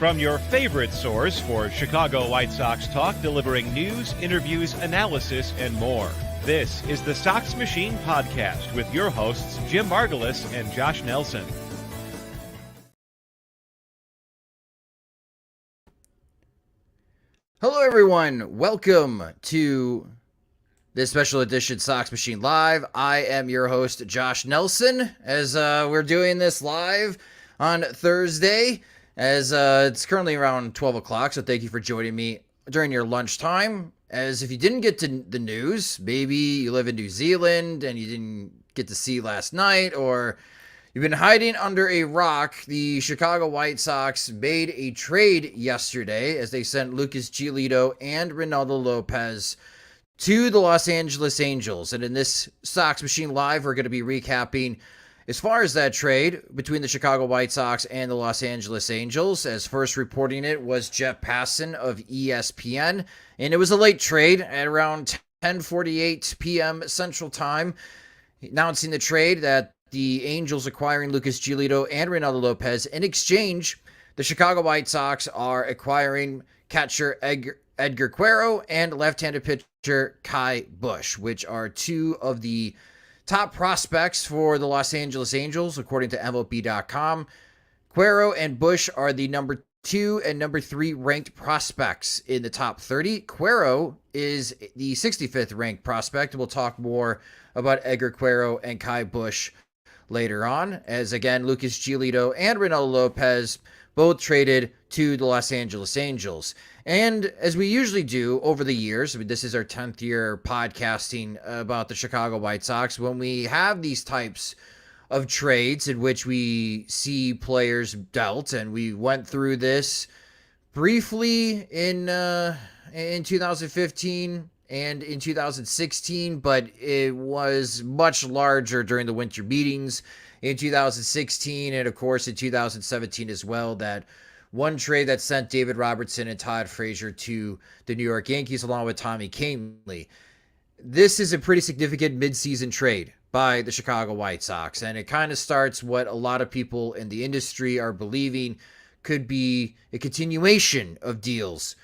From your favorite source for Chicago White Sox talk, delivering news, interviews, analysis, and more. This is the Sox Machine Podcast with your hosts, Jim Margulis and Josh Nelson. Hello, everyone. Welcome to this special edition Sox Machine Live. I am your host, Josh Nelson, as we're doing this live on Thursday, as it's currently around 12 o'clock, so thank you for joining me during your lunchtime. As if you didn't get to the news, maybe you live in New Zealand and you didn't get to see last night, or you've been hiding under a rock, the Chicago White Sox made a trade yesterday as they sent Lucas Giolito and Reynaldo Lopez to the Los Angeles Angels. And in this Sox Machine Live, we're going to be recapping as far as that trade between the Chicago White Sox and the Los Angeles Angels. As first reporting it was Jeff Passan of ESPN. And it was a late trade at around 10:48 p.m. Central Time, announcing the trade that the Angels acquiring Lucas Giolito and Reynaldo Lopez. In exchange, the Chicago White Sox are acquiring catcher EDGAR QUERO and left-handed pitcher Ky Bush, which are two of the top prospects for the Los Angeles Angels, according to MLB.com. QUERO and Bush are the number 2 and number 3 ranked prospects in the top 30. QUERO is the 65th ranked prospect. We'll talk more about EDGAR QUERO and Ky Bush later on, as again, Lucas Giolito and Reynaldo Lopez both traded to the Los Angeles Angels. And as we usually do over the years, this is our 10th year podcasting about the Chicago White Sox, when we have these types of trades in which we see players dealt, and we went through this briefly in 2015 and in 2016, but it was much larger during the winter meetings in 2016, and of course in 2017 as well. That one trade that sent David Robertson and Todd Frazier to the New York Yankees along with Tommy Kahnle. This is a pretty significant midseason trade by the Chicago White Sox, and it kind of starts what a lot of people in the industry are believing could be a continuation of deals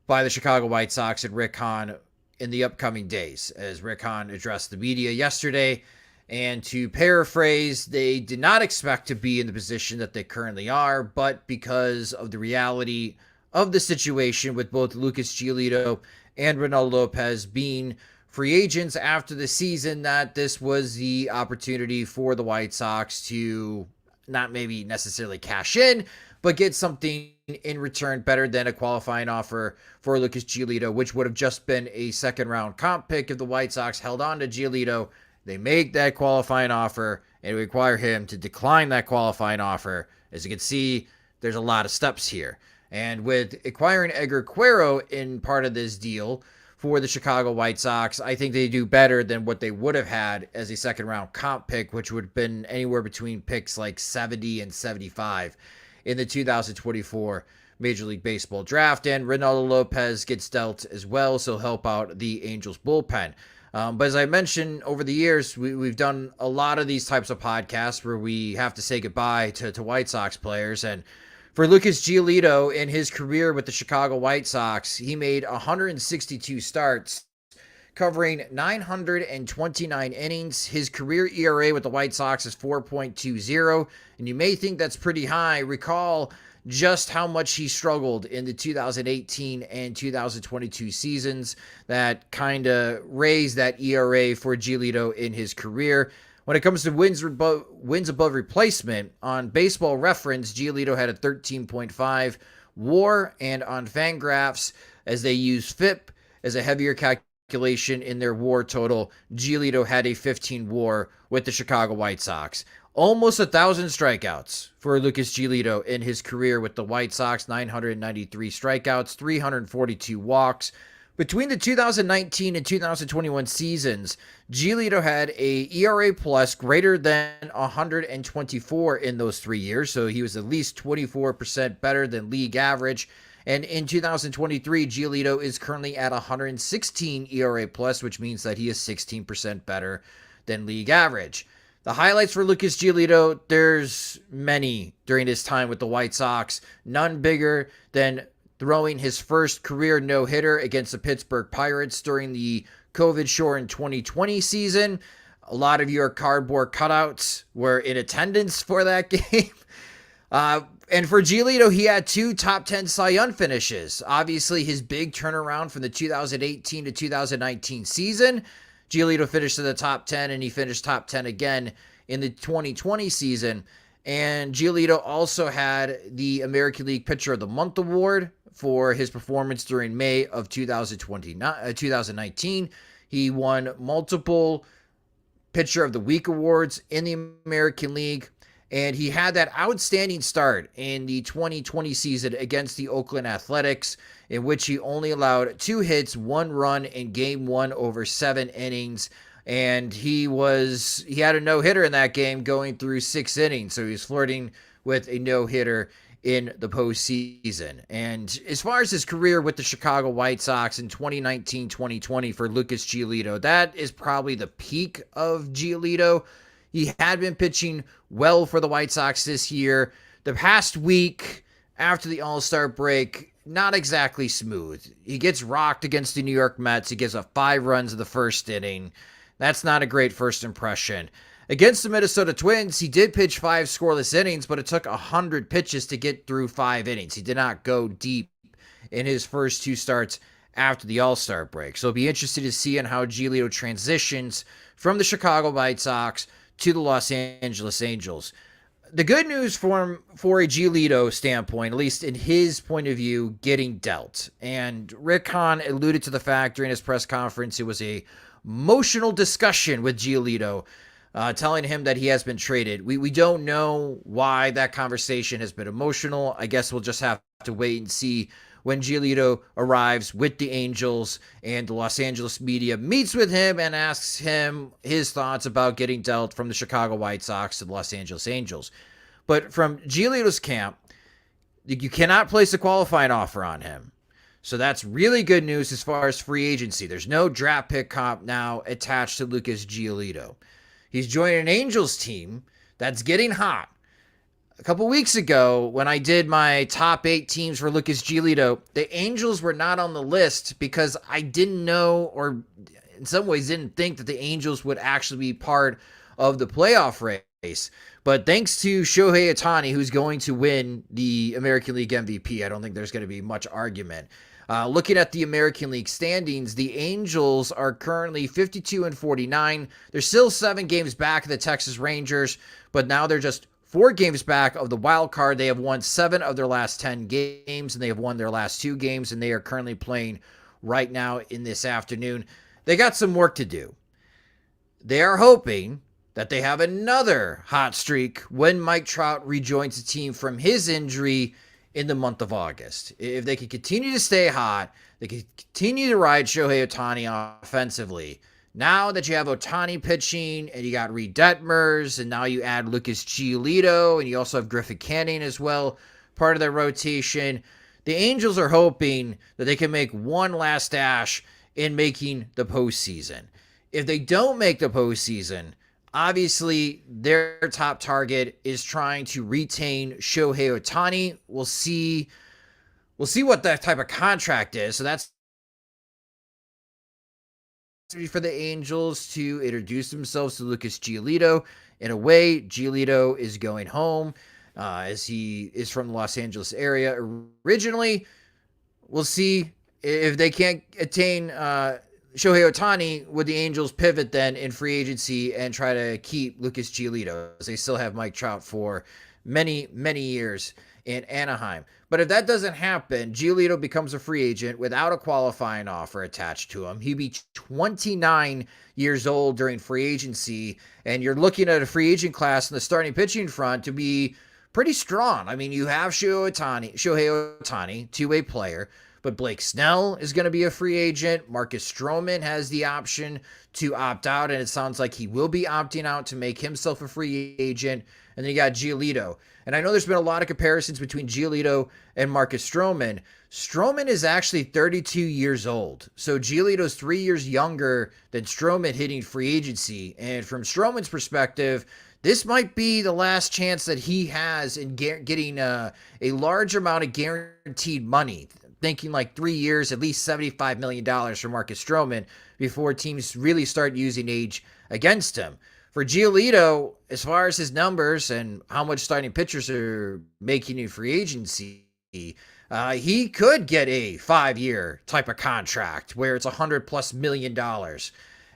by the Chicago White Sox and Rick Hahn in the upcoming days, as Rick Hahn addressed the media yesterday. And to paraphrase, they did not expect to be in the position that they currently are, but because of the reality of the situation with both Lucas Giolito and Reynaldo Lopez being free agents after the season, that this was the opportunity for the White Sox to not maybe necessarily cash in, but get something in return better than a qualifying offer for Lucas Giolito, which would have just been a second-round comp pick if the White Sox held on to Giolito. They make that qualifying offer and require him to decline that qualifying offer. As you can see, there's a lot of steps here. And with acquiring EDGAR QUERO in part of this deal for the Chicago White Sox, I think they do better than what they would have had as a second-round comp pick, which would have been anywhere between picks like 70 and 75 in the 2024 Major League Baseball draft. And Reynaldo Lopez gets dealt as well, so help out the Angels bullpen. But as I mentioned, over the years, we've done a lot of these types of podcasts where we have to say goodbye to White Sox players. And for Lucas Giolito, in his career with the Chicago White Sox, he made 162 starts, covering 929 innings. His career ERA with the White Sox is 4.20, and you may think that's pretty high. Recall just how much he struggled in the 2018 and 2022 seasons that kind of raised that ERA for Giolito in his career. When it comes to wins above replacement, on Baseball Reference, Giolito had a 13.5 WAR, and on Fangraphs, as they use FIP as a heavier calculation in their WAR total, Giolito had a 15 WAR with the Chicago White Sox. Almost 1,000 strikeouts for Lucas Giolito in his career with the White Sox, 993 strikeouts, 342 walks. Between the 2019 and 2021 seasons, Giolito had a ERA plus greater than 124 in those 3 years, so he was at least 24% better than league average. And in 2023, Giolito is currently at 116 ERA plus, which means that he is 16% better than league average. The highlights for Lucas Giolito, there's many during his time with the White Sox. None bigger than throwing his first career no-hitter against the Pittsburgh Pirates during the COVID-shortened 2020 season. A lot of your cardboard cutouts were in attendance for that game. And for Giolito, he had 2 top 10 Cy Young finishes. Obviously, his big turnaround from the 2018 to 2019 season. Giolito finished in the top 10, and he finished top 10 again in the 2020 season. And Giolito also had the American League Pitcher of the Month award for his performance during May of 2019. He won multiple Pitcher of the Week awards in the American League. And he had that outstanding start in the 2020 season against the Oakland Athletics, in which he only allowed 2 hits, 1 run in game 1 over 7 innings. And he had a no-hitter in that game going through 6 innings. So he was flirting with a no-hitter in the postseason. And as far as his career with the Chicago White Sox in 2019-2020 for Lucas Giolito, that is probably the peak of Giolito. He had been pitching well for the White Sox this year. The past week after the All-Star break, not exactly smooth. He gets rocked against the New York Mets. He gives up 5 runs in the first inning. That's not a great first impression. Against the Minnesota Twins, he did pitch 5 scoreless innings, but it took 100 pitches to get through 5 innings. He did not go deep in his first 2 starts after the All-Star break. So it'll be interesting to see on how Giolito transitions from the Chicago White Sox to the Los Angeles Angels. The good news for a Giolito standpoint, at least in his point of view, getting dealt. And Rick Hahn alluded to the fact during his press conference it was a emotional discussion with Giolito, telling him that he has been traded. We don't know why that conversation has been emotional. I guess we'll just have to wait and see when Giolito arrives with the Angels and the Los Angeles media meets with him and asks him his thoughts about getting dealt from the Chicago White Sox to the Los Angeles Angels. But from Giolito's camp, you cannot place a qualifying offer on him. So that's really good news as far as free agency. There's no draft pick comp now attached to Lucas Giolito. He's joining an Angels team that's getting hot. A couple weeks ago, when I did my top 8 teams for Lucas Giolito, the Angels were not on the list because I didn't know, or in some ways didn't think, that the Angels would actually be part of the playoff race. But thanks to Shohei Ohtani, who's going to win the American League MVP, I don't think there's going to be much argument. Looking at the American League standings, the Angels are currently 52-49. They're still 7 games back of the Texas Rangers, but now they're just 4 games back of the wild card. They have won 7 of their last 10 games, and they have won their last 2 games, and they are currently playing right now in this afternoon. They got some work to do. They are hoping that they have another hot streak when Mike Trout rejoins the team from his injury in the month of August. If they can continue to stay hot, they can continue to ride Shohei Ohtani offensively. Now that you have Ohtani pitching and you got Reed Detmers and now you add Lucas Giolito and you also have Griffin Canning as well, part of their rotation, the Angels are hoping that they can make one last dash in making the postseason. If they don't make the postseason, obviously their top target is trying to retain Shohei Ohtani. We'll see what that type of contract is. So that's for the Angels to introduce themselves to Lucas Giolito. In a way, Giolito is going home as he is from the Los Angeles area originally. We'll see if they can't attain Shohei Ohtani. Would the Angels pivot then in free agency and try to keep Lucas Giolito, as they still have Mike Trout for many, many years in Anaheim? But if that doesn't happen, Giolito becomes a free agent without a qualifying offer attached to him. He'd be 29 years old during free agency, and you're looking at a free agent class in the starting pitching front to be pretty strong. I mean, you have Shohei Ohtani, two-way player, But Blake Snell is going to be a free agent. Marcus Stroman has the option to opt out, and it sounds like he will be opting out to make himself a free agent. And then you got Giolito. And I know there's been a lot of comparisons between Giolito and Marcus Stroman. Stroman is actually 32 years old. So Giolito's 3 years younger than Stroman hitting free agency. And from Stroman's perspective, this might be the last chance that he has in getting a large amount of guaranteed money. Thinking like 3 years, at least $75 million for Marcus Stroman before teams really start using age against him. For Giolito, as far as his numbers and how much starting pitchers are making in free agency, he could get a 5-year type of contract where it's $100+ million.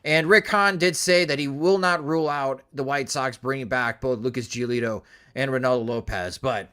And Rick Hahn did say that he will not rule out the White Sox bringing back both Lucas Giolito and Reynaldo Lopez, but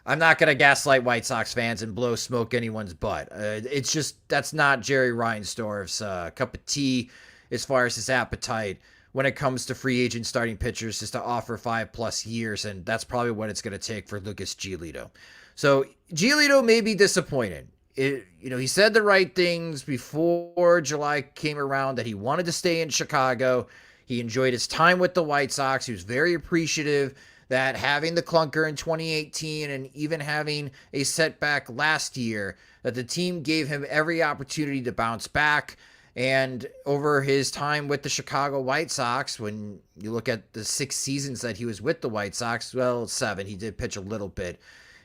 I'm not going to gaslight White Sox fans and blow smoke anyone's butt. It's just, that's not Jerry Reinsdorf's cup of tea as far as his appetite when it comes to free agent starting pitchers, is to offer 5+ years, and that's probably what it's going to take for Lucas Giolito. So Giolito may be disappointed. He said the right things before July came around, that he wanted to stay in Chicago. He enjoyed his time with the White Sox. He was very appreciative that having the clunker in 2018 and even having a setback last year, that the team gave him every opportunity to bounce back. And over his time with the Chicago White Sox, when you look at the 6 seasons that he was with the White Sox, well, 7, he did pitch a little bit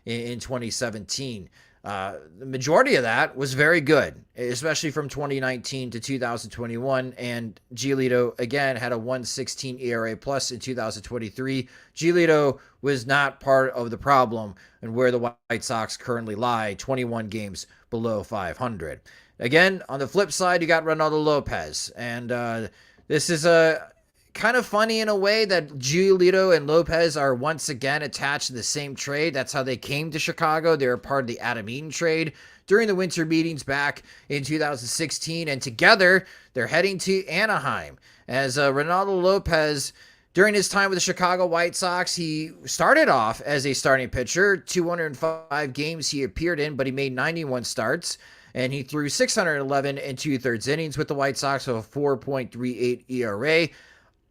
in 2017. The majority of that was very good, especially from 2019 to 2021. And Giolito, again, had a 1.16 ERA plus in 2023. Giolito was not part of the problem and where the White Sox currently lie, 21 games below 500. Again, on the flip side, you got Reynaldo Lopez. And this is kind of funny in a way that Giolito and Lopez are once again attached to the same trade. That's how they came to Chicago. They were part of the Adam Eaton trade during the winter meetings back in 2016. And together, they're heading to Anaheim. As Reynaldo Lopez, during his time with the Chicago White Sox, he started off as a starting pitcher. 205 games he appeared in, but he made 91 starts. And he threw 611 and 2/3 innings with the White Sox with a 4.38 ERA.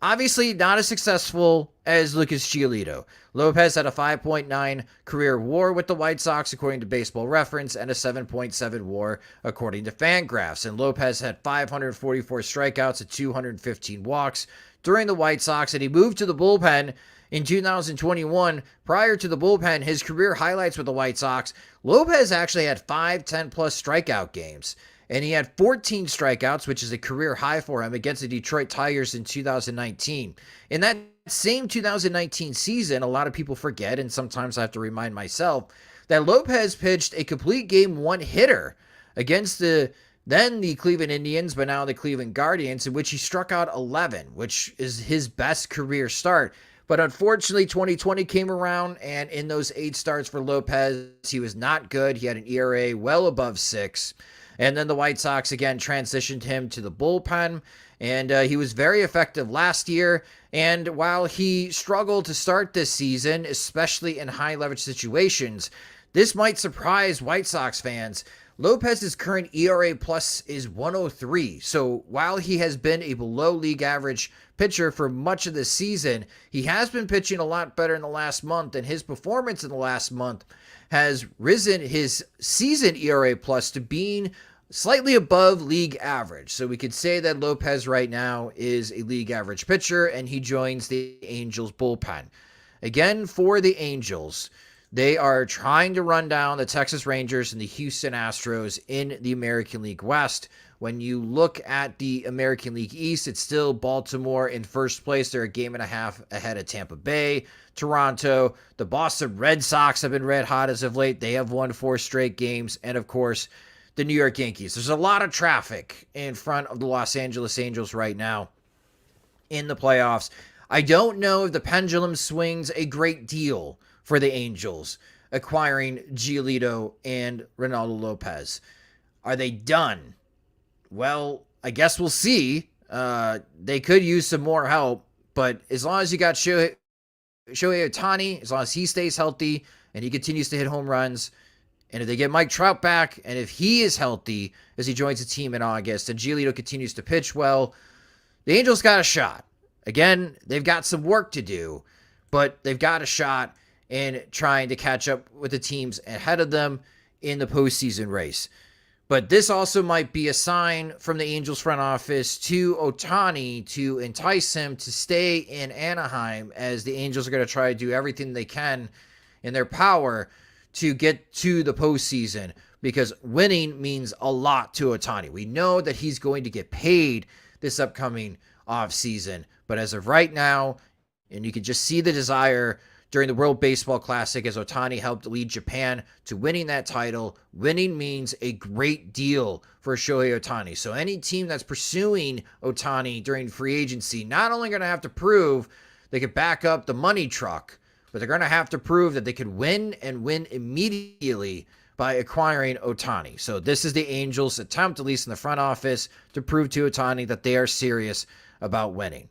Obviously, not as successful as Lucas Giolito. Lopez had a 5.9 career WAR with the White Sox, according to Baseball Reference, and a 7.7 WAR, according to Fangraphs. And Lopez had 544 strikeouts and 215 walks during the White Sox, and he moved to the bullpen in 2021. Prior to the bullpen, his career highlights with the White Sox, Lopez actually had 5 10-plus strikeout games. And he had 14 strikeouts, which is a career high for him, against the Detroit Tigers in 2019. In that same 2019 season, a lot of people forget, and sometimes I have to remind myself, that Lopez pitched a complete game one-hitter against the Cleveland Indians, but now the Cleveland Guardians, in which he struck out 11, which is his best career start. But unfortunately, 2020 came around, and in those 8 starts for Lopez, he was not good. He had an ERA well above 6. And then the White Sox, again, transitioned him to the bullpen, and he was very effective last year. And while he struggled to start this season, especially in high-leverage situations, this might surprise White Sox fans. Lopez's current ERA plus is 103. So while he has been a below-league average pitcher for much of the season, he has been pitching a lot better in the last month, and his performance in the last month has risen his season ERA plus to being slightly above league average. So we could say that Lopez right now is a league average pitcher, and he joins the Angels bullpen. Again, for the Angels, they are trying to run down the Texas Rangers and the Houston Astros in the American League West. When you look at the American League East, it's still Baltimore in first place. They're a game and a half ahead of Tampa Bay, Toronto. The Boston Red Sox have been red hot as of late. They have won 4 straight games. And of course, the New York Yankees. There's a lot of traffic in front of the Los Angeles Angels right now in the playoffs. I don't know if the pendulum swings a great deal for the Angels acquiring Giolito and Reynaldo Lopez. Are they done? Well, I guess we'll see. They could use some more help, but as long as you got Shohei Ohtani, as long as he stays healthy and he continues to hit home runs, And if they get Mike Trout back, and if he is healthy as he joins the team in August, and Giolito continues to pitch well, the Angels got a shot. Again, they've got some work to do, but they've got a shot in trying to catch up with the teams ahead of them in the postseason race. But this also might be a sign from the Angels front office to Ohtani to entice him to stay in Anaheim, as the Angels are going to try to do everything they can in their power to get to the postseason, because winning means a lot to Ohtani. We know that he's going to get paid this upcoming offseason, but as of right now, and you can just see the desire during the World Baseball Classic as Ohtani helped lead Japan to winning that title. Winning means a great deal for Shohei Ohtani. So any team that's pursuing Ohtani during free agency, not only going to have to prove they could back up the money truck, but they're going to have to prove that they could win and win immediately by acquiring Ohtani. So this is the Angels' attempt, at least in the front office, to prove to Ohtani that they are serious about winning.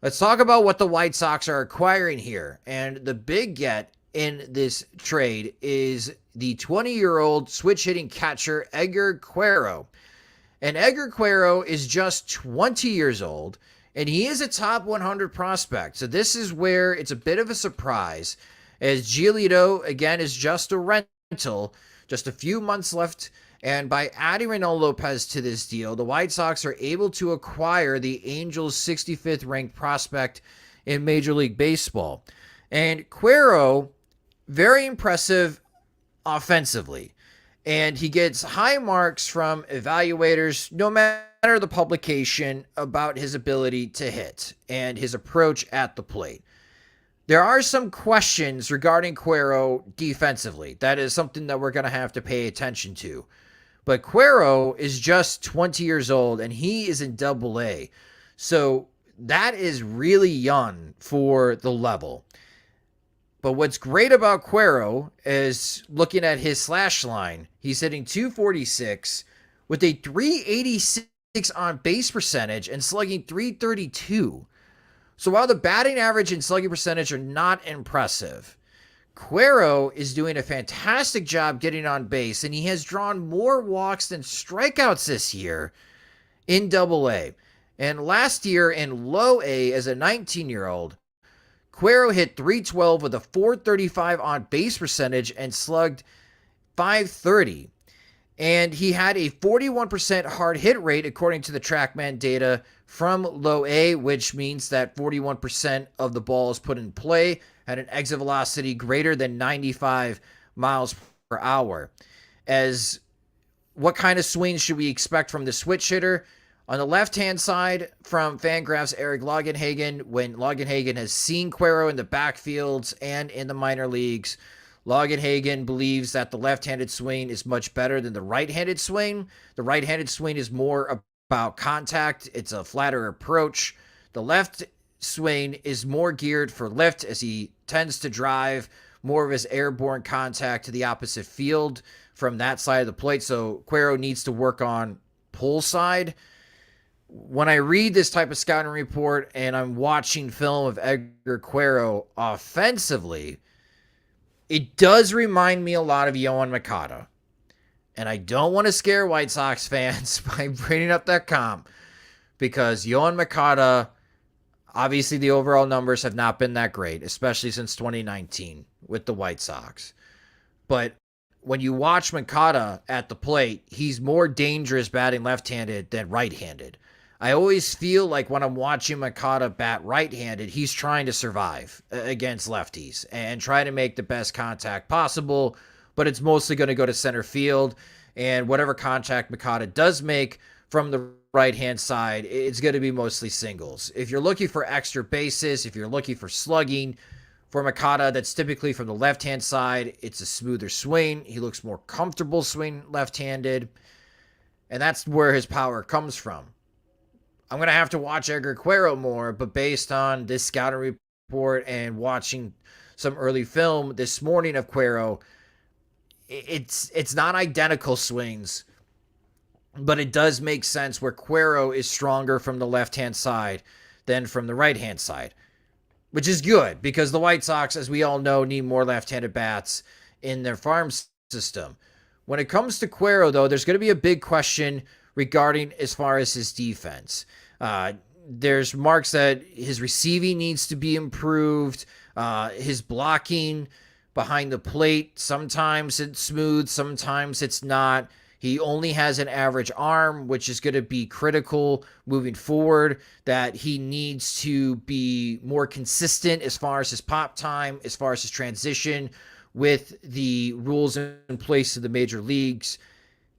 Let's talk about what the White Sox are acquiring here. And the big get in this trade is the 20-year-old switch-hitting catcher Edgar QUERO. And Edgar QUERO is just 20 years old, and he is a top 100 prospect. So this is where it's a bit of a surprise, as Giolito, again, is just a rental, just a few months left. And by adding Reynaldo Lopez to this deal, the White Sox are able to acquire the Angels' 65th ranked prospect in Major League Baseball. And QUERO, very impressive offensively. And he gets high marks from evaluators, no matter the publication, about his ability to hit and his approach at the plate. There are some questions regarding QUERO defensively. That is something that we're going to have to pay attention to. But QUERO is just 20 years old, and he is in Double-A. So that is really young for the level. But what's great about QUERO is looking at his slash line. He's hitting .246 with a .386 on base percentage and slugging .332. So while the batting average and slugging percentage are not impressive, QUERO is doing a fantastic job getting on base, and he has drawn more walks than strikeouts this year in Double-A. And last year in Low-A as a 19-year-old, QUERO hit .312 with a .435 on base percentage and slugged .530. And he had a 41% hard hit rate according to the TrackMan data from Low-A, which means that 41% of the balls put in play had an exit velocity greater than 95 miles per hour. As what kind of swing should we expect from the switch hitter? On the left-hand side, from Fangraphs' Eric Longenhagen, when Longenhagen has seen QUERO in the backfields and in the minor leagues, Longenhagen believes that the left-handed swing is much better than the right-handed swing. The right-handed swing is more about contact. It's a flatter approach. The left swing is more geared for lift, as he tends to drive more of his airborne contact to the opposite field from that side of the plate. So QUERO needs to work on pull side. When I read this type of scouting report and I'm watching film of Edgar QUERO offensively, it does remind me a lot of Yoán Moncada. And I don't want to scare White Sox fans by bringing up that comp, because Yoán Moncada, obviously the overall numbers have not been that great, especially since 2019 with the White Sox. But when you watch Moncada at the plate, he's more dangerous batting left-handed than right-handed. I always feel like when I'm watching Moncada bat right-handed, he's trying to survive against lefties and try to make the best contact possible, but it's mostly going to go to center field, and whatever contact Moncada does make from the right-hand side, it's going to be mostly singles. If you're looking for extra bases, if you're looking for slugging, for Moncada, that's typically from the left-hand side. It's a smoother swing. He looks more comfortable swinging left-handed, and that's where his power comes from. I'm going to have to watch Edgar QUERO more, but based on this scouting report and watching some early film this morning of QUERO, it's not identical swings, but it does make sense where QUERO is stronger from the left-hand side than from the right-hand side, which is good because the White Sox, as we all know, need more left-handed bats in their farm system. When it comes to QUERO, though, there's going to be a big question regarding as far as his defense. There's marks that his receiving needs to be improved. His blocking behind the plate, sometimes it's smooth, sometimes it's not. He only has an average arm, which is going to be critical moving forward, that he needs to be more consistent as far as his pop time, as far as his transition with the rules in place of the major leagues.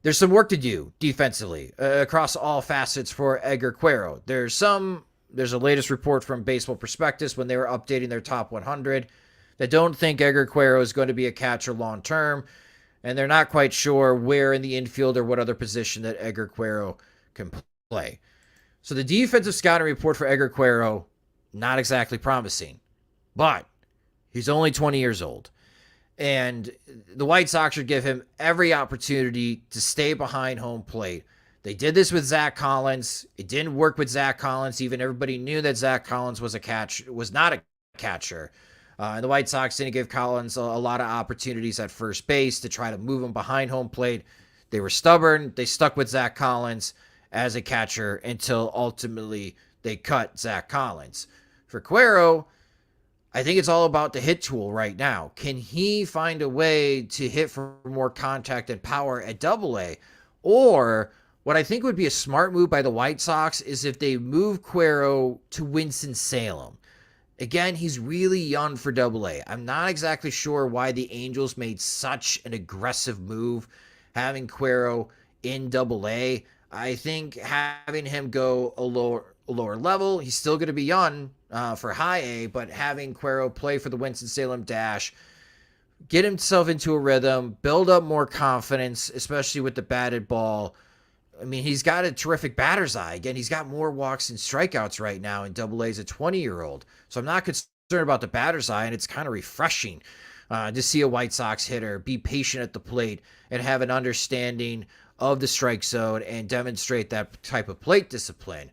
There's some work to do defensively across all facets for Edgar QUERO. There's a latest report from Baseball Prospectus when they were updating their top 100 that don't think Edgar QUERO is going to be a catcher long term, and they're not quite sure where in the infield or what other position that Edgar QUERO can play. So the defensive scouting report for Edgar QUERO, not exactly promising, but he's only 20 years old. And the White Sox should give him every opportunity to stay behind home plate. They did this with Zach Collins. It didn't work with Zach Collins. Even everybody knew that Zach Collins was not a catcher. And the White Sox didn't give Collins a lot of opportunities at first base to try to move him behind home plate. They were stubborn. They stuck with Zach Collins as a catcher until ultimately they cut Zach Collins. For QUERO, I think it's all about the hit tool right now. Can he find a way to hit for more contact and power at AA? Or what I think would be a smart move by the White Sox is if they move QUERO to Winston-Salem. Again, he's really young for AA. I'm not exactly sure why the Angels made such an aggressive move having QUERO in AA. I think having him go a lower level, he's still going to be young for high A, but having QUERO play for the Winston-Salem Dash, get himself into a rhythm, build up more confidence, especially with the batted ball. I mean, he's got a terrific batter's eye. Again, he's got more walks and strikeouts right now in AA as a 20-year-old. So I'm not concerned about the batter's eye, and it's kind of refreshing to see a White Sox hitter be patient at the plate and have an understanding of the strike zone and demonstrate that type of plate discipline.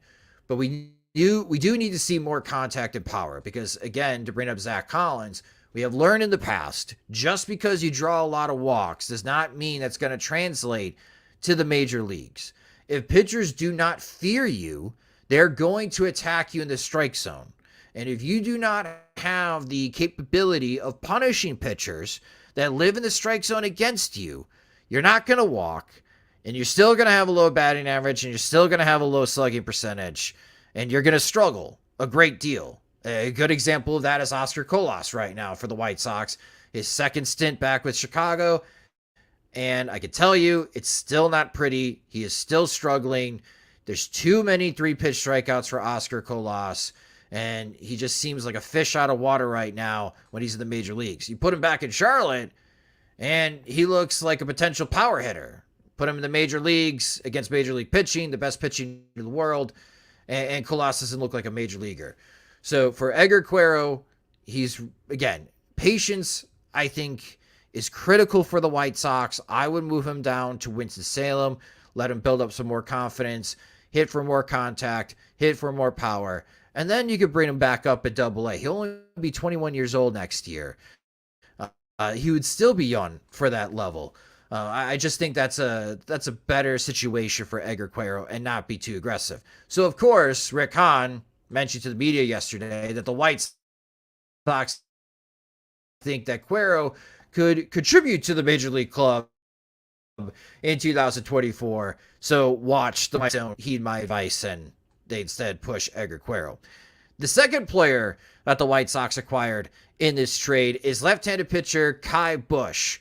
But we do need to see more contact and power because, again, to bring up Zach Collins, we have learned in the past, just because you draw a lot of walks does not mean that's going to translate to the major leagues. If pitchers do not fear you, they're going to attack you in the strike zone. And if you do not have the capability of punishing pitchers that live in the strike zone against you, you're not going to walk, and you're still going to have a low batting average, and you're still going to have a low slugging percentage, and you're going to struggle a great deal. A good example of that is Oscar Colas right now for the White Sox. His second stint back with Chicago, and I can tell you, it's still not pretty. He is still struggling. There's too many 3-pitch strikeouts for Oscar Colas, and he just seems like a fish out of water right now when he's in the major leagues. You put him back in Charlotte, and he looks like a potential power hitter. Put him in the major leagues against major league pitching, the best pitching in the world, and Colas doesn't look like a major leaguer. So for Edgar QUERO, he's, again, patience, I think, is critical for the White Sox. I would move him down to Winston-Salem, let him build up some more confidence, hit for more contact, hit for more power, and then you could bring him back up at AA. He'll only be 21 years old next year. He would still be young for that level. I just think that's a better situation for Edgar QUERO and not be too aggressive. So, of course, Rick Hahn mentioned to the media yesterday that the White Sox think that QUERO could contribute to the Major League club in 2024. So watch the White Sox heed my advice and they instead push Edgar QUERO. The second player that the White Sox acquired in this trade is left-handed pitcher Ky Bush.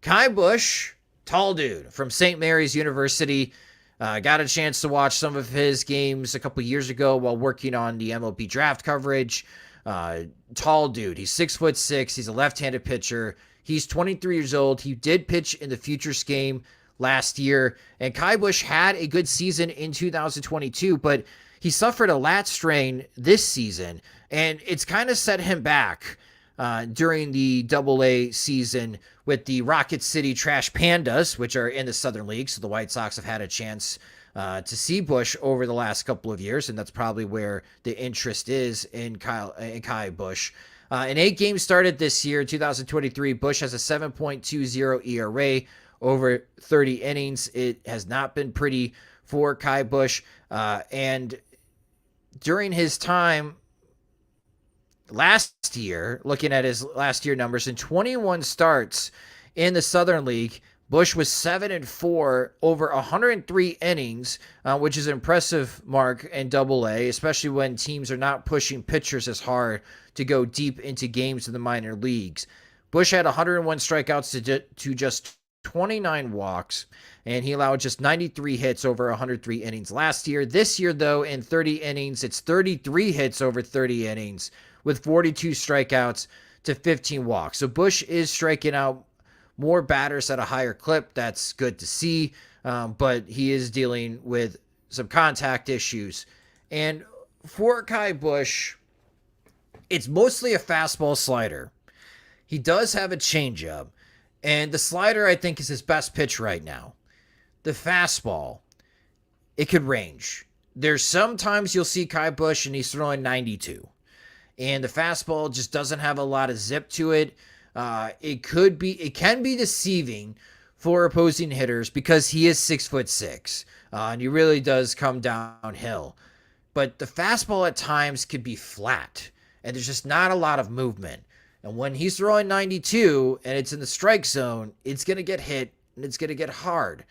Ky Bush, tall dude from St. Mary's University. Got a chance to watch some of his games a couple years ago while working on the MLB draft coverage. Tall dude. He's 6'6". He's a left-handed pitcher. He's 23 years old. He did pitch in the Futures game last year. And Ky Bush had a good season in 2022, but he suffered a lat strain this season, and it's kind of set him back during the AA season with the Rocket City Trash Pandas, which are in the Southern League. So the White Sox have had a chance to see Bush over the last couple of years, and that's probably where the interest is in Ky Bush. In 8 games started this year, 2023, Bush has a 7.20 ERA, over 30 innings. It has not been pretty for Ky Bush. And during his time last year, looking at his last year numbers, in 21 starts in the Southern League, Bush was 7-4 over 103 innings, which is an impressive mark in Double-A, especially when teams are not pushing pitchers as hard to go deep into games in the minor leagues. Bush had 101 strikeouts to just 29 walks, and he allowed just 93 hits over 103 innings last year. This year, though, in 30 innings, it's 33 hits over 30 innings with 42 strikeouts to 15 walks. So Bush is striking out more batters at a higher clip. That's good to see, but he is dealing with some contact issues. And for Ky Bush, it's mostly a fastball slider. He does have a changeup, and the slider, I think, is his best pitch right now. The fastball, it could range. There's sometimes you'll see Ky Bush and he's throwing 92, and the fastball just doesn't have a lot of zip to it. It can be deceiving for opposing hitters because he is 6'6", and he really does come downhill. But the fastball at times could be flat, and there's just not a lot of movement. And when he's throwing 92 and it's in the strike zone, it's going to get hit and it's going to get hard.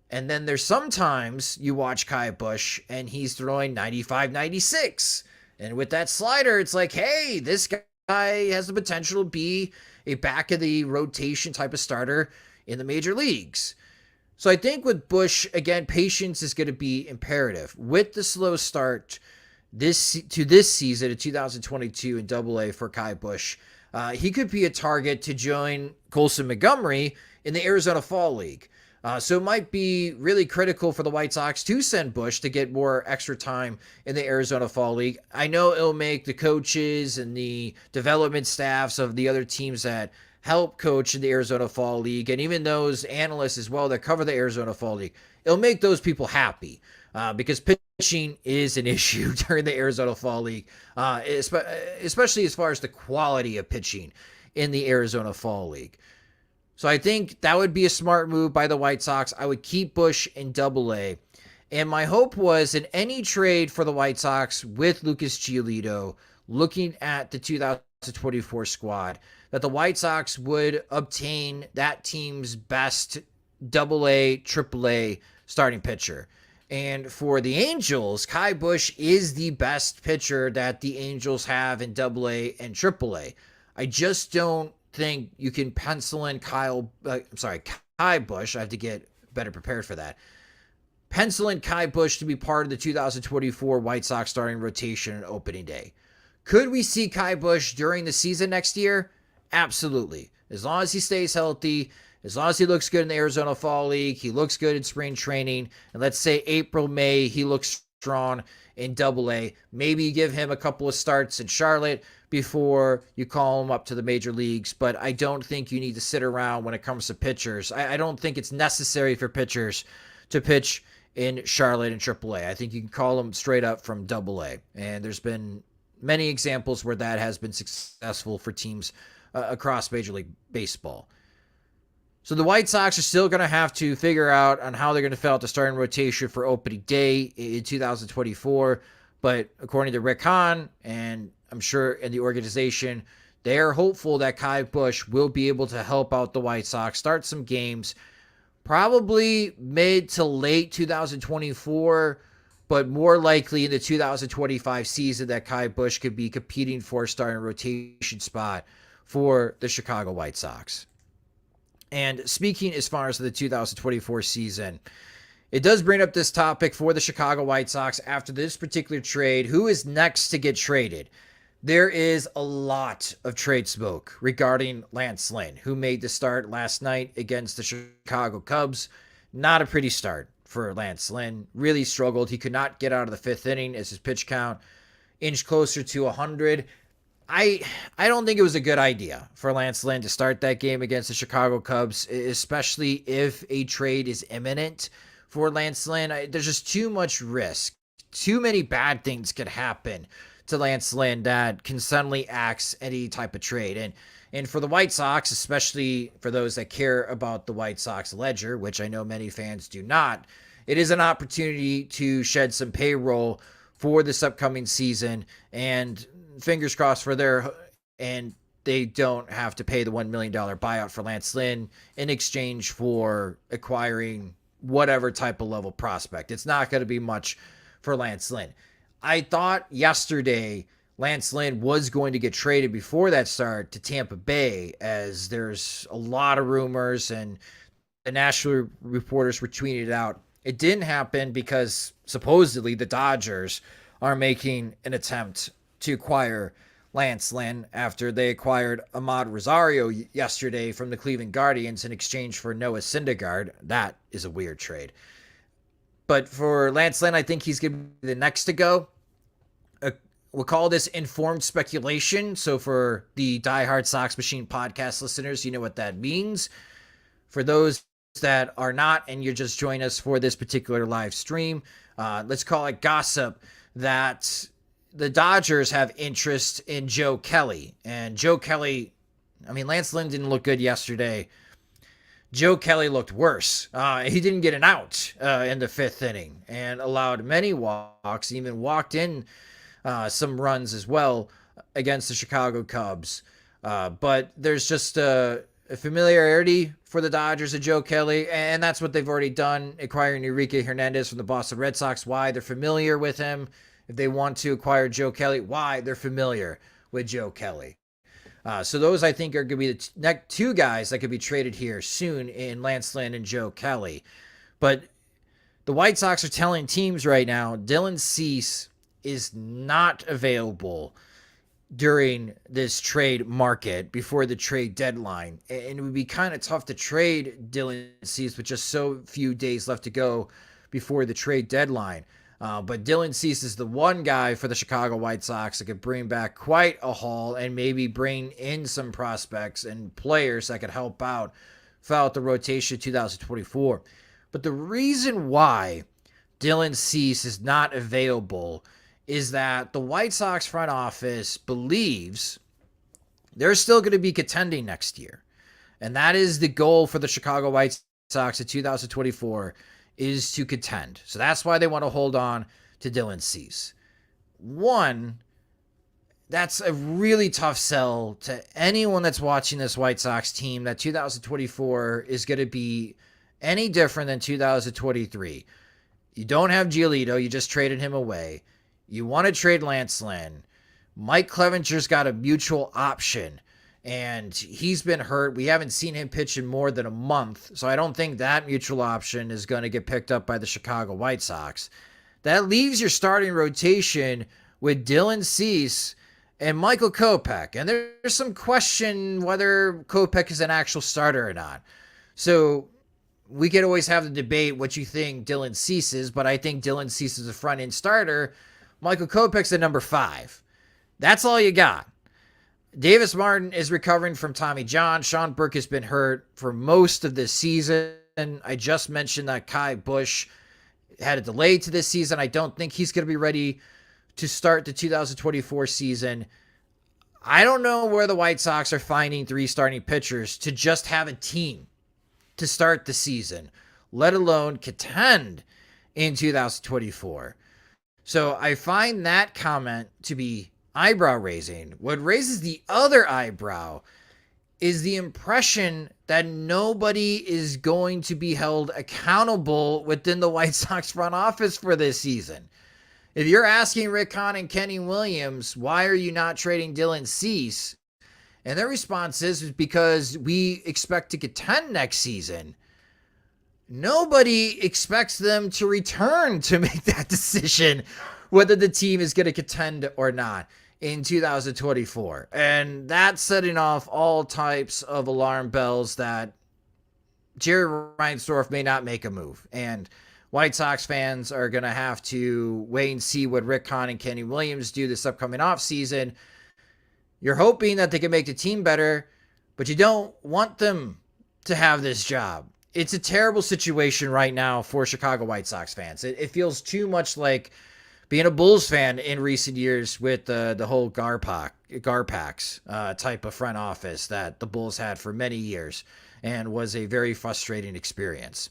And then there's sometimes you watch Ky Bush and he's throwing 95, 96. And with that slider, it's like, hey, this guy has the potential to be a back of the rotation type of starter in the major leagues. So I think with Bush, again, patience is going to be imperative. With the slow start this season of 2022 in Double-A for Ky Bush, he could be a target to join Colson Montgomery in the Arizona Fall League. So it might be really critical for the White Sox to send Bush to get more extra time in the Arizona Fall League. I know it'll make the coaches and the development staffs of the other teams that help coach in the Arizona Fall League, and even those analysts as well that cover the Arizona Fall League, it'll make those people happy because pitching is an issue during the Arizona Fall League, especially as far as the quality of pitching in the Arizona Fall League. So I think that would be a smart move by the White Sox. I would keep Bush in Double-A. And my hope was in any trade for the White Sox with Lucas Giolito, looking at the 2024 squad, that the White Sox would obtain that team's best Double-A, Triple-A starting pitcher. And for the Angels, Ky Bush is the best pitcher that the Angels have in Double-A and Triple-A. I just don't think you can pencil in Ky Bush. I have to get better prepared for that. Pencil in Ky Bush to be part of the 2024 White Sox starting rotation on opening day. Could we see Ky Bush during the season next year? Absolutely. As long as he stays healthy, as long as he looks good in the Arizona Fall League, he looks good in spring training, and let's say April, May, he looks strong in Double-A. Maybe you give him a couple of starts in Charlotte before you call him up to the major leagues, but I don't think you need to sit around when it comes to pitchers. I don't think it's necessary for pitchers to pitch in Charlotte and Triple-A. I think you can call them straight up from Double-A, and there's been many examples where that has been successful for teams across Major League Baseball. So the White Sox are still going to have to figure out on how they're going to fill out the starting rotation for opening day in 2024. But according to Rick Hahn, and I'm sure in the organization, they are hopeful that Ky Bush will be able to help out the White Sox, start some games, probably mid to late 2024, but more likely in the 2025 season that Ky Bush could be competing for a starting rotation spot for the Chicago White Sox. And speaking as far as the 2024 season, it does bring up this topic for the Chicago White Sox after this particular trade. Who is next to get traded? There is a lot of trade smoke regarding Lance Lynn, who made the start last night against the Chicago Cubs. Not a pretty start for Lance Lynn. Really struggled. He could not get out of the fifth inning as his pitch count inched closer to 100. I don't think it was a good idea for Lance Lynn to start that game against the Chicago Cubs, especially if a trade is imminent for Lance Lynn. There's just too much risk. Too many bad things could happen to Lance Lynn that can suddenly axe any type of trade. And for the White Sox, especially for those that care about the White Sox ledger, which I know many fans do not, it is an opportunity to shed some payroll for this upcoming season, and fingers crossed for and they don't have to pay the $1 million buyout for Lance Lynn in exchange for acquiring whatever type of level prospect. It's not going to be much for Lance Lynn. I thought yesterday Lance Lynn was going to get traded before that start to Tampa Bay, as there's a lot of rumors and the national reporters were tweeting it out. It didn't happen because supposedly the Dodgers are making an attempt to acquire Lance Lynn after they acquired Ahmad Rosario yesterday from the Cleveland Guardians in exchange for Noah Syndergaard. That is a weird trade. But for Lance Lynn, I think he's going to be the next to go. We'll call this informed speculation. So for the diehard Sox Machine podcast listeners, you know what that means. For those that are not, and you're just joining us for this particular live stream, let's call it gossip that the Dodgers have interest in Joe Kelly. And Joe Kelly, I mean, Lance Lynn didn't look good yesterday. Joe Kelly looked worse. He didn't get an out in the fifth inning and allowed many walks, even walked in some runs as well against the Chicago Cubs. But there's just a familiarity for the Dodgers of Joe Kelly, and that's what they've already done, acquiring Enrique Hernandez from the Boston Red Sox. Why? They're familiar with him. If they want to acquire Joe Kelly, why? They're familiar with Joe Kelly. So those, I think, are going to be the next two guys that could be traded here soon in Lance Lynn and Joe Kelly. But the White Sox are telling teams right now, Dylan Cease is not available during this trade market before the trade deadline. And it would be kind of tough to trade Dylan Cease with just so few days left to go before the trade deadline. But Dylan Cease is the one guy for the Chicago White Sox that could bring back quite a haul and maybe bring in some prospects and players that could help out fill out the rotation 2024. But the reason why Dylan Cease is not available is that the White Sox front office believes they're still going to be contending next year. And that is the goal for the Chicago White Sox in 2024, is to contend. So that's why they want to hold on to Dylan Cease. One, that's a really tough sell to anyone that's watching this White Sox team, that 2024 is going to be any different than 2023. You don't have Giolito. You just traded him away. You want to trade Lance Lynn. Mike Clevenger's got a mutual option, and he's been hurt. We haven't seen him pitch in more than a month, so I don't think that mutual option is going to get picked up by the Chicago White Sox. That leaves your starting rotation with Dylan Cease and Michael Kopech, and there's some question whether Kopech is an actual starter or not. So we could always have the debate what you think Dylan Cease is, but I think Dylan Cease is a front-end starter. Michael Kopech's at number 5. That's all you got. Davis Martin is recovering from Tommy John. Sean Burke has been hurt for most of this season. I just mentioned that Kai Busch had a delay to this season. I don't think he's going to be ready to start the 2024 season. I don't know where the White Sox are finding 3 starting pitchers to just have a team to start the season, let alone contend in 2024. So I find that comment to be eyebrow raising. What raises the other eyebrow is the impression that nobody is going to be held accountable within the White Sox front office for this season. If you're asking Rick Hahn and Kenny Williams, why are you not trading Dylan Cease? And their response is because we expect to contend next season. Nobody expects them to return to make that decision whether the team is going to contend or not in 2024. And that's setting off all types of alarm bells that Jerry Reinsdorf may not make a move. And White Sox fans are going to have to wait and see what Rick Hahn and Kenny Williams do this upcoming offseason. You're hoping that they can make the team better, but you don't want them to have this job. It's a terrible situation right now for Chicago White Sox fans. It feels too much like being a Bulls fan in recent years with the whole Garpax type of front office that the Bulls had for many years, and was a very frustrating experience.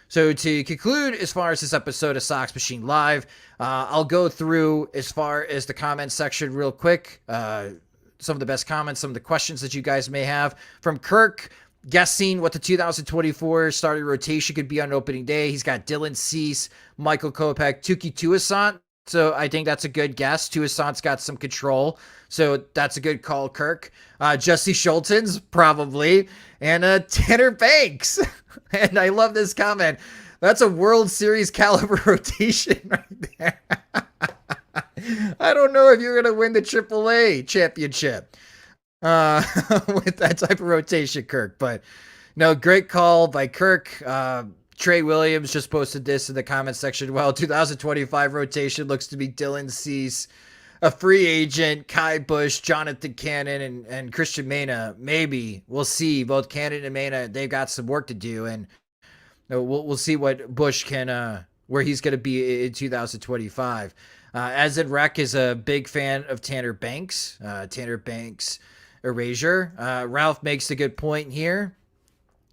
So to conclude, as far as this episode of Sox Machine Live, I'll go through as far as the comment section real quick. Some of the best comments, some of the questions that you guys may have. From Kirk, guessing what the 2024 starting rotation could be on opening day. He's got Dylan Cease, Michael Kopech, Tuki Toussaint. So I think that's a good guess. Toussaint's got some control. So that's a good call, Kirk. Jesse Schultens, probably. And Tanner Banks. And I love this comment. That's a World Series caliber rotation right there. I don't know if you're going to win the AAA championship with that type of rotation, Kirk. But no, great call by Kirk. Trey Williams just posted this in the comment section. Well, 2025 rotation looks to be Dylan Cease, a free agent, Kai Bush, Jonathan Cannon, and Christian Mena. Maybe we'll see. Both Cannon and Mena, they've got some work to do, and we'll see what Bush can, where he's going to be in 2025. As in Rec is a big fan of Tanner Banks. Tanner Banks erasure. Ralph makes a good point here.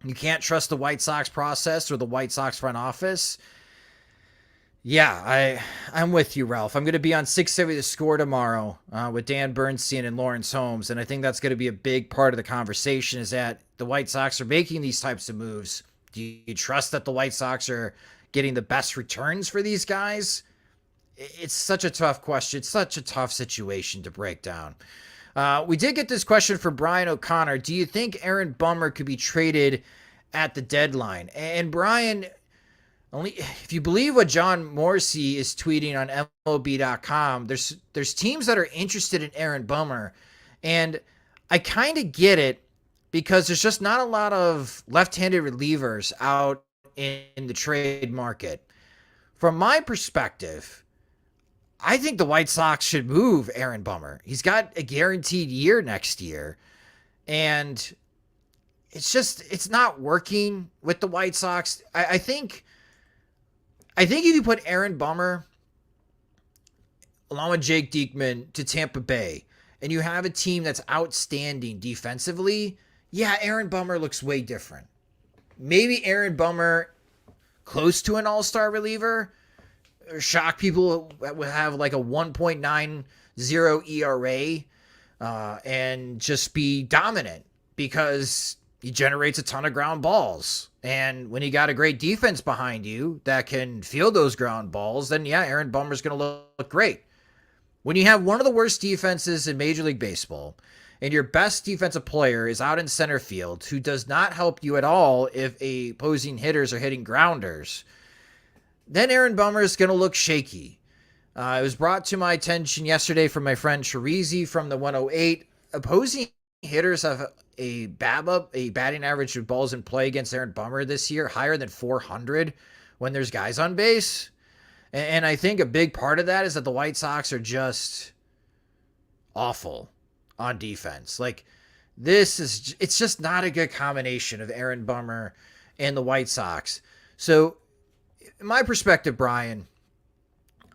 You can't trust the White Sox process or the White Sox front office. Yeah, I'm with you, Ralph. I'm going to be on 670 The Score tomorrow with Dan Bernstein and Lawrence Holmes, and I think that's going to be a big part of the conversation, is that the White Sox are making these types of moves. Do you trust that the White Sox are getting the best returns for these guys? It's such a tough question. It's such a tough situation to break down. We did get this question from Brian O'Connor. Do you think Aaron Bummer could be traded at the deadline? And Brian, only if you believe what John Morrissey is tweeting on MLB.com, there's teams that are interested in Aaron Bummer. And I kind of get it, because there's just not a lot of left-handed relievers out in the trade market. From my perspective, I think the White Sox should move Aaron Bummer. He's got a guaranteed year next year, and it's not working with the White Sox. I think if you put Aaron Bummer along with Jake Diekman to Tampa Bay, and you have a team that's outstanding defensively, yeah, Aaron Bummer looks way different. Maybe Aaron Bummer close to an all-star reliever, shock people that would have like a 1.90 ERA and just be dominant because he generates a ton of ground balls. And when you got a great defense behind you that can field those ground balls, then yeah, Aaron Bummer's going to look great. When you have one of the worst defenses in Major League Baseball, and your best defensive player is out in center field, who does not help you at all if opposing hitters are hitting grounders, then Aaron Bummer is going to look shaky. It was brought to my attention yesterday from my friend Chirizi from the 108. Opposing hitters have a BABIP, a batting average of balls in play against Aaron Bummer this year, higher than 400 when there's guys on base. And I think a big part of that is that the White Sox are just awful on defense. Like, it's just not a good combination of Aaron Bummer and the White Sox. So, in my perspective, Brian,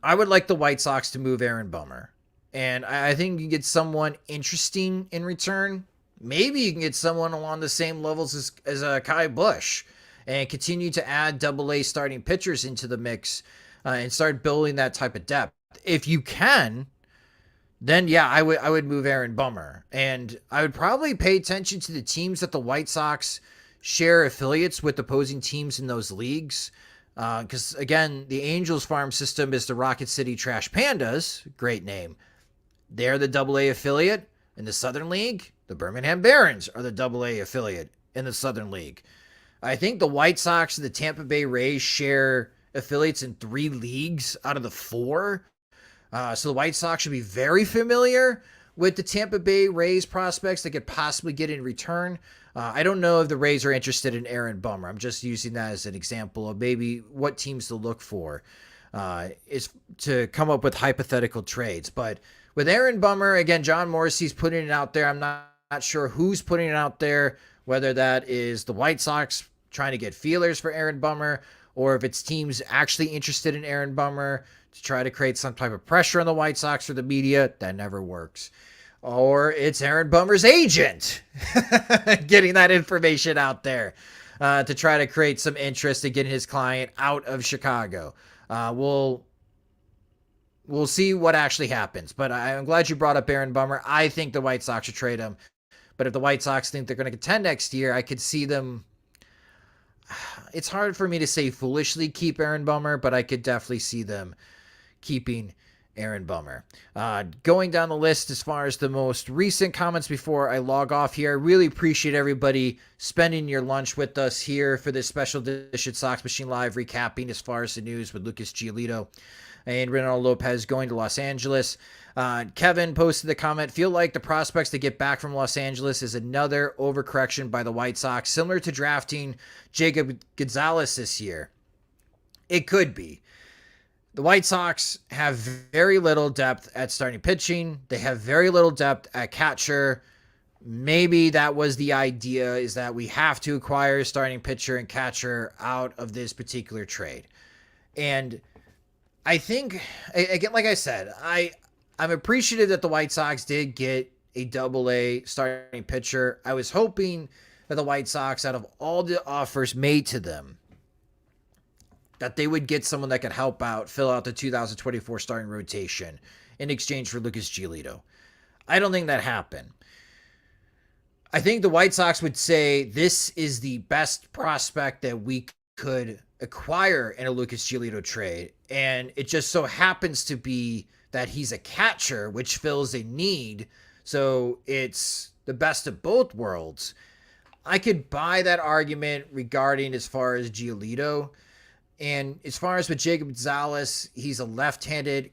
I would like the White Sox to move Aaron Bummer. And I think you can get someone interesting in return. Maybe you can get someone along the same levels as Kai Bush and continue to add AA starting pitchers into the mix and start building that type of depth. If you can, then yeah, I would move Aaron Bummer. And I would probably pay attention to the teams that the White Sox share affiliates with opposing teams in those leagues. Because, again, the Angels farm system is the Rocket City Trash Pandas. Great name. They're the AA affiliate in the Southern League. The Birmingham Barons are the AA affiliate in the Southern League. I think the White Sox and the Tampa Bay Rays share affiliates in 3 leagues out of the 4. So the White Sox should be very familiar with the Tampa Bay Rays prospects they could possibly get in return. I don't know if the Rays are interested in Aaron Bummer. I'm just using that as an example of maybe what teams to look for is to come up with hypothetical trades. But with Aaron Bummer, again, John Morrissey's putting it out there. I'm not sure who's putting it out there, whether that is the White Sox trying to get feelers for Aaron Bummer or if it's teams actually interested in Aaron Bummer to try to create some type of pressure on the White Sox or the media, that never works. Or it's Aaron Bummer's agent getting that information out there to try to create some interest in getting his client out of Chicago. We'll see what actually happens. But I'm glad you brought up Aaron Bummer. I think the White Sox should trade him. But if the White Sox think they're going to contend next year, I could see them. It's hard for me to say foolishly keep Aaron Bummer, but I could definitely see them keeping Aaron Bummer. Going down the list as far as the most recent comments before I log off here, I really appreciate everybody spending your lunch with us here for this special edition Sox Machine Live recapping as far as the news with Lucas Giolito and Reynaldo Lopez going to Los Angeles. Kevin posted the comment, feel like the prospects to get back from Los Angeles is another overcorrection by the White Sox, similar to drafting Jacob Gonzalez this year. It could be. The White Sox have very little depth at starting pitching. They have very little depth at catcher. Maybe that was the idea, is that we have to acquire a starting pitcher and catcher out of this particular trade. And I think, again, like I said, I'm appreciative that the White Sox did get a double-A starting pitcher. I was hoping that the White Sox, out of all the offers made to them, that they would get someone that could help out, fill out the 2024 starting rotation in exchange for Lucas Giolito. I don't think that happened. I think the White Sox would say this is the best prospect that we could acquire in a Lucas Giolito trade, and it just so happens to be that he's a catcher, which fills a need, so it's the best of both worlds. I could buy that argument regarding as far as Giolito. And as far as with Jacob Gonzalez, he's a left-handed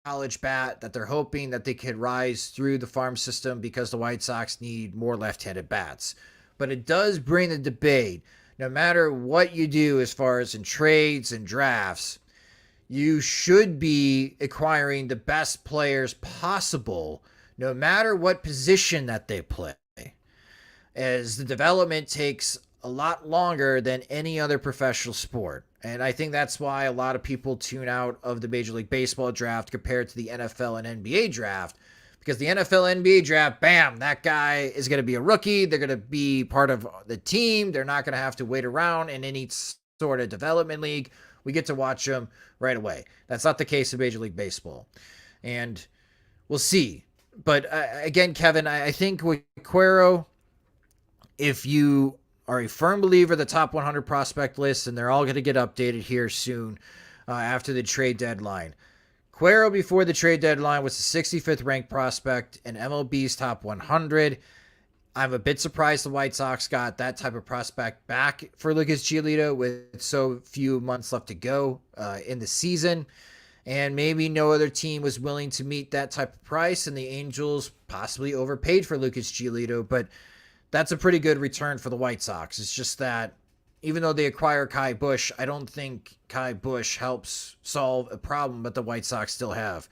college bat that they're hoping that they could rise through the farm system because the White Sox need more left-handed bats. But it does bring the debate. No matter what you do as far as in trades and drafts, you should be acquiring the best players possible, no matter what position that they play, as the development takes a lot longer than any other professional sport. And I think that's why a lot of people tune out of the Major League Baseball draft compared to the NFL and NBA draft. Because the NFL NBA draft, bam, that guy is going to be a rookie. They're going to be part of the team. They're not going to have to wait around in any sort of development league. We get to watch them right away. That's not the case in Major League Baseball. And we'll see. But again, Kevin, I think with QUERO, if you are a firm believer of the top 100 prospect list, and they're all going to get updated here soon after the trade deadline. QUERO before the trade deadline was the 65th ranked prospect in MLB's top 100. I'm a bit surprised the White Sox got that type of prospect back for Lucas Giolito with so few months left to go in the season. And maybe no other team was willing to meet that type of price, and the Angels possibly overpaid for Lucas Giolito, but that's a pretty good return for the White Sox. It's just that even though they acquire Kai Busch, I don't think Kai Busch helps solve a problem that the White Sox still have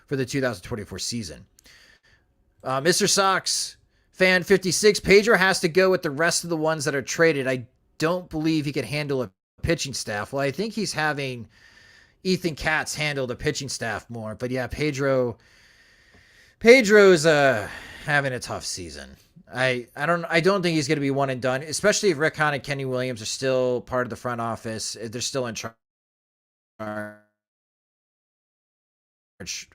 for the 2024 season. Mr. Sox fan 56, Pedro has to go with the rest of the ones that are traded. I don't believe he can handle a pitching staff. Well, I think he's having Ethan Katz handle the pitching staff more. But yeah, Pedro's having a tough season. I don't think he's going to be one and done, especially if Rick Hahn and Kenny Williams are still part of the front office. If they're still in charge. I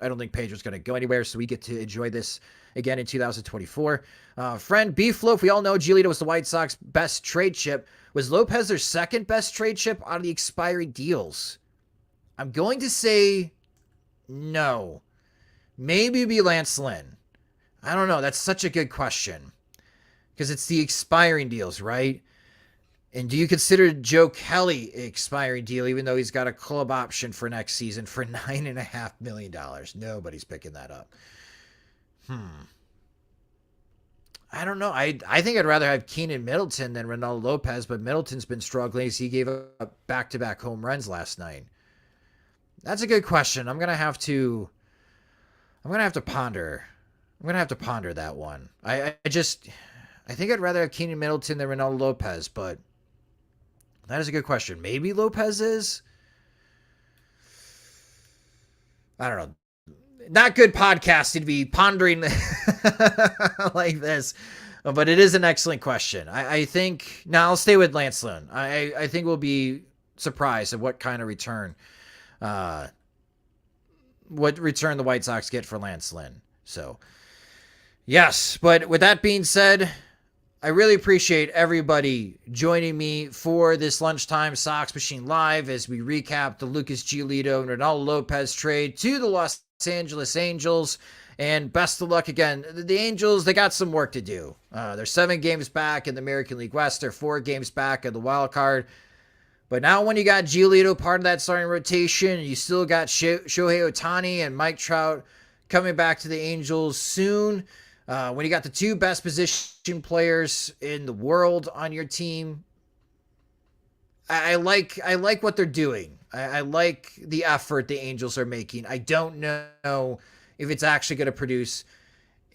don't think Pedro's going to go anywhere, so we get to enjoy this again in 2024. Friend Beefloaf, we all know Giolito was the White Sox best trade chip. Was Lopez their second best trade chip out of the expiring deals? I'm going to say no. Maybe it'd be Lance Lynn. I don't know. That's such a good question. Because it's the expiring deals, right? And do you consider Joe Kelly an expiring deal, even though he's got a club option for next season for $9.5 million? Nobody's picking that up. I don't know. I think I'd rather have Keenan Middleton than Reynaldo Lopez, but Middleton's been struggling as he gave up back-to-back home runs last night. That's a good question. I'm gonna have to ponder. I'm gonna have to ponder that one. I think I'd rather have Keenan Middleton than Reynaldo Lopez, but That is a good question. Maybe Lopez is? I don't know. Not good podcasting to be pondering like this, but it is an excellent question. I think, now I'll stay with Lance Lynn. I think we'll be surprised at what kind of return, what return the White Sox get for Lance Lynn. So, yes, but with that being said, I really appreciate everybody joining me for this lunchtime Sox Machine Live as we recap the Lucas Giolito and Reynaldo Lopez trade to the Los Angeles Angels. And best of luck again. The Angels, they got some work to do. They're 7 games back in the American League West. They're 4 games back in the wild card. But now when you got Giolito part of that starting rotation, you still got Shohei Ohtani and Mike Trout coming back to the Angels soon. When you got the 2 best position players in the world on your team, I like what they're doing. I like the effort the Angels are making. I don't know if it's actually going to produce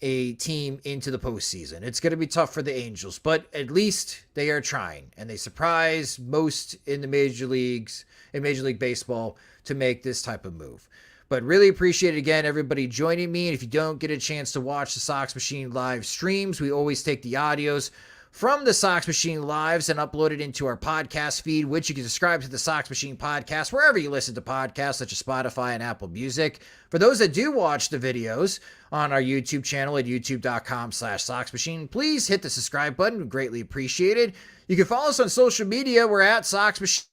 a team into the postseason. It's going to be tough for the Angels, but at least they are trying, and they surprise most in the major leagues, in Major League Baseball, to make this type of move. But really appreciate it again, everybody joining me. And if you don't get a chance to watch the Sox Machine live streams, we always take the audios from the Sox Machine Lives and upload it into our podcast feed, which you can subscribe to the Sox Machine podcast wherever you listen to podcasts, such as Spotify and Apple Music. For those that do watch the videos on our YouTube channel at youtube.com/Sox Machine, please hit the subscribe button. We greatly appreciate it. You can follow us on social media. We're at Sox Machine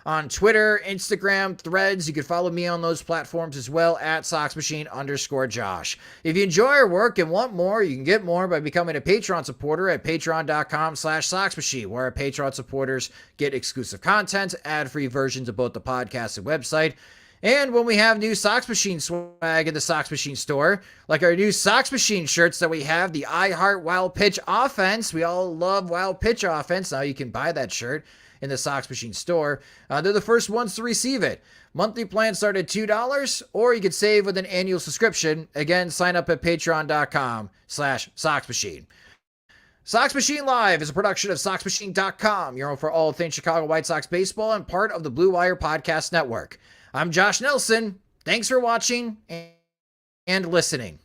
on Twitter, Instagram, Threads. You can follow me on those platforms as well at SoxMachine_Josh. If you enjoy our work and want more, you can get more by becoming a Patreon supporter at patreon.com/SoxMachine, where our Patreon supporters get exclusive content, ad-free versions of both the podcast and website. And when we have new Sox Machine swag in the Sox Machine store, like our new Sox Machine shirts that we have, the I Heart Wild Pitch Offense. We all love Wild Pitch Offense. Now you can buy that shirt in the Sox Machine store. They're the first ones to receive it. Monthly plans start at $2, or you can save with an annual subscription. Again, sign up at patreon.com/Sox Machine. Sox Machine Live is a production of SoxMachine.com, your home for all things Chicago White Sox baseball and part of the Blue Wire Podcast Network. I'm Josh Nelson. Thanks for watching and listening.